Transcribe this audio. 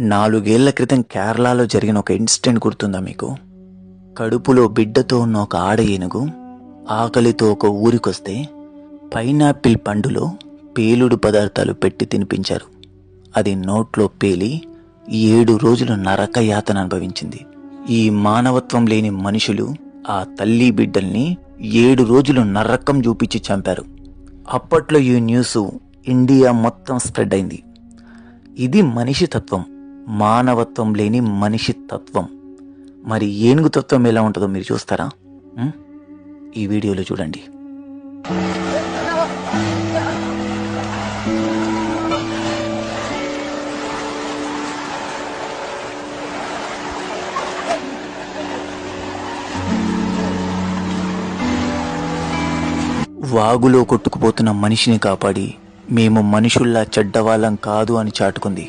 4 ఏళ్ల క్రితం కేరళలో జరిగిన ఒక ఇన్సిడెంట్ గుర్తుందా మీకు? కడుపులో బిడ్డతో ఉన్న ఒక ఆడ ఏనుగు ఆకలితో ఒక ఊరికొస్తే పైనాపిల్ పండులో పేలుడు పదార్థాలు పెట్టి తినిపించారు. అది నోట్లో పేలి 7 రోజులు నరక యాతన అనుభవించింది. ఈ మానవత్వం లేని మనుషులు ఆ తల్లి బిడ్డల్ని 7 రోజులు నరకం చూపించి చంపారు. అప్పట్లో ఈ న్యూస్ ఇండియా మొత్తం స్ప్రెడ్ అయింది. ఇది మనిషి తత్వం, మానవత్వం లేని మనిషి తత్వం. మరి ఏనుగు తత్వం ఎలా ఉంటుందో మీరు చూస్తారా? ఈ వీడియోలో చూడండి. వాగులో కొట్టుకుపోతున్న మనిషిని కాపాడి మేము మనుషుల్లా చెడ్డవాళ్ళం కాదు అని చాటుకుంది.